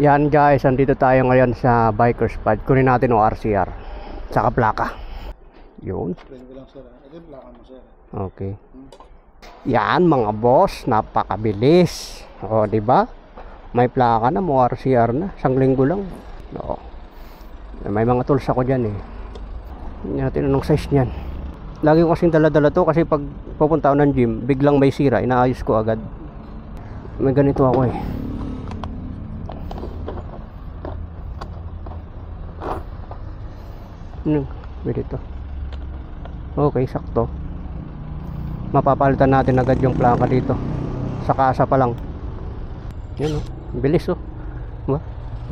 Yan guys, andito tayo ngayon sa biker spot. Kunin natin yung RCR saka plaka. Yun. Okay. Yan mga boss, napakabilis. O, di ba? May plaka na, mo RCR na. Isang linggo lang. Oo. May mga tools ako diyan eh. Hindi natin anong size niyan. Lagi ko kasing dala-dala to kasi pag pupunta ako ng gym, biglang may sira, inaayos ko agad. May ganito ako eh. Pwede to. Okay, sakto. Mapapalitan natin agad yung plaka dito. Sa kasa pa lang. Yan o, bilis o. Diba?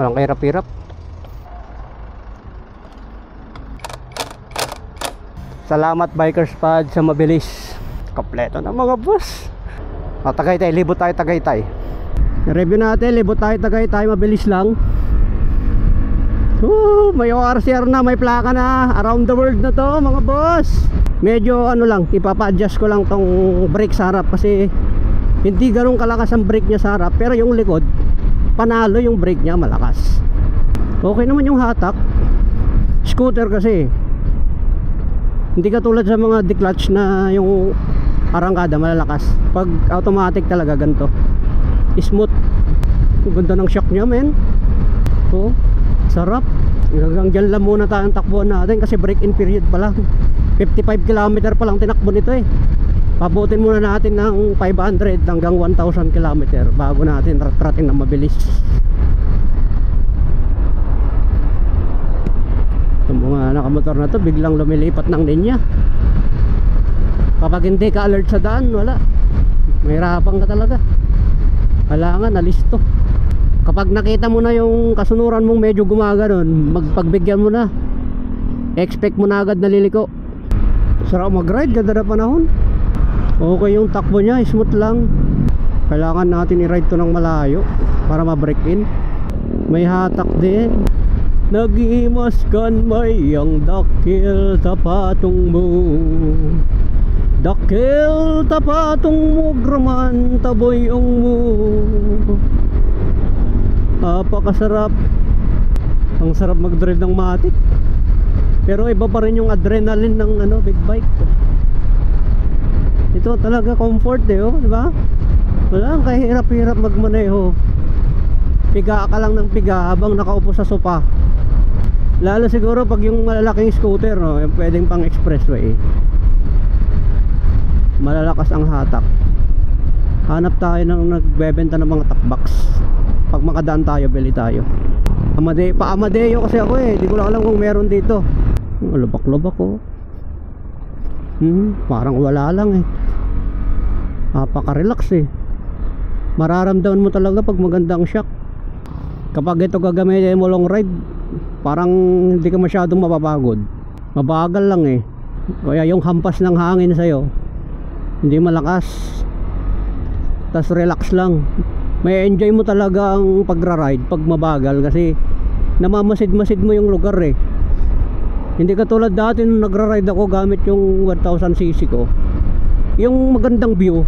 Walang kahirap-hirap. Salamat Bikers Pod sa mabilis. Kompleto na mga boss. Tagaytay, libot tayo Tagaytay. Review natin, libot tayo Tagaytay, mabilis lang. May ORCR na, may plaka na. Around the world na to mga boss. Medyo ano lang, ipapa-adjust ko lang tong brake sa harap kasi hindi ganun kalakas ang brake niya sa harap, pero yung likod panalo, yung brake niya malakas. Okay naman yung hatak. Scooter kasi hindi katulad sa mga declutch na yung arangkada malalakas. Pag automatic talaga ganito smooth. Ang ganda ng shock niya men. Oh, sarap. Hanggang dyan lang muna tayong takbuhan natin kasi break in period pa lang. 55 km pa lang tinakbo nito eh. Pabutin muna natin ng 500 hanggang 1,000 km bago natin ratratin na mabilis. Yung mga nakamotor na to biglang lumilipat ng linya. Kapag hindi ka alert sa daan, wala. Mahirapan ka talaga. Kailangan alisto. Kapag nakita mo na yung kasunuran mong medyo gumaganon, magpagbigyan mo na. Expect mo na agad na liliko. Sarap mag-ride, ganda na panahon. Okay yung takbo niya, smooth lang. Kailangan natin i-ride to ng malayo para ma-break in. May hatak din. Nag-imaskan may ang dakil tapatong mo. Dakil tapatong mo graman taboyong mo. Napakasarap. Ang sarap mag-drive ng matic. Pero iba pa rin yung adrenaline ng big bike. Ito talaga comfort eh, oh, di ba? Wala ang kahirap-hirap magmaneho. Piga ka lang ng piga habang nakaupo sa sopa. Lalo siguro pag yung malalaking scooter, no, yung pwedeng pang expressway. Malalakas ang hatak. Hanap tayo ng nagbebenta ng mga takbox. Pag makadaan tayo, bili tayo. Pa-Amadeo kasi ako eh. Di ko lang alam kung meron dito. Lubak-lubak oh. Parang wala lang eh. Napaka-relax eh. Mararamdaman mo talaga pag magandang shock. Kapag ito gagamitin mo long ride, parang hindi ka masyadong mapapagod. Mabagal lang eh. Kaya yung hampas ng hangin sa'yo hindi malakas. Tas relax lang. May enjoy mo talaga ang pagra-ride pag mabagal kasi namamasid-masid mo yung lugar eh. Hindi katulad dati nung nagra-ride ako gamit yung 1000cc ko. Yung magandang view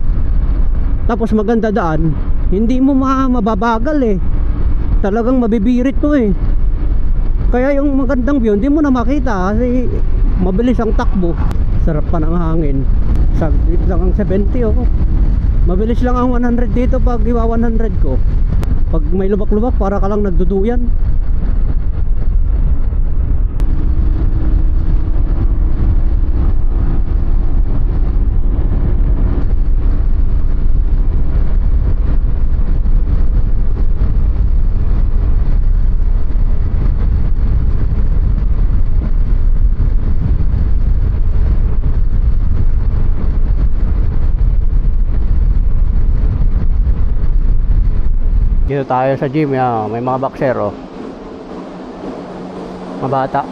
tapos maganda daan, hindi mo mababagal eh. Talagang mabibirit mo eh. Kaya yung magandang view hindi mo na makita kasi mabilis ang takbo. Sarap pa ng hangin. Saglit lang ang 70 oh. Mabilis lang ang 100 dito pag iwa 100 ko. Pag may lubak-lubak para ka lang nagduduyan. Dito tayo sa gym, may mga boxer oh. Mabata.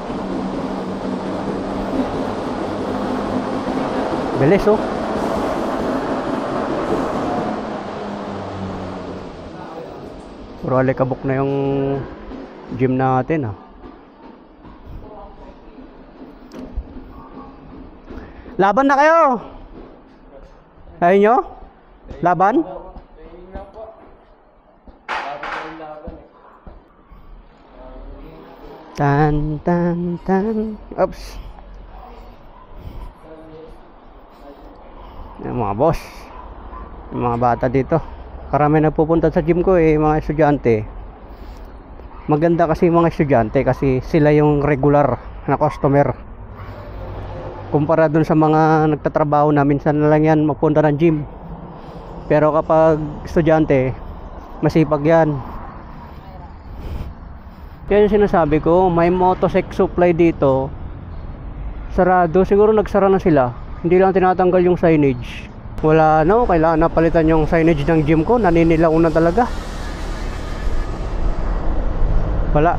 Bilis oh. Puro alikabok na yung gym natin ah. Laban na kayo. Ayun nyo? Laban? Tan tan tan. Oops. Yung mga boss, yung mga bata dito, karami nagpupunta sa gym ko mga estudyante. Maganda kasi yung mga estudyante kasi sila yung regular na customer kumpara dun sa mga nagtatrabaho na minsan na lang yan magpunta ng gym. Pero kapag estudyante, masipag yan. Yan yung sinasabi ko, may Motosex supply dito, sarado, siguro nagsara na sila, hindi lang tinatanggal yung signage. Wala kailangan na palitan yung signage ng gym ko, naninilaw na talaga. Wala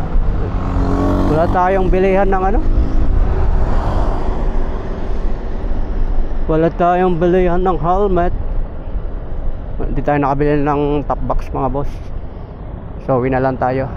tayong bilihan ng wala tayong bilihan ng helmet. Hindi tayo nakabili ng top box mga boss, so uwi na lang tayo.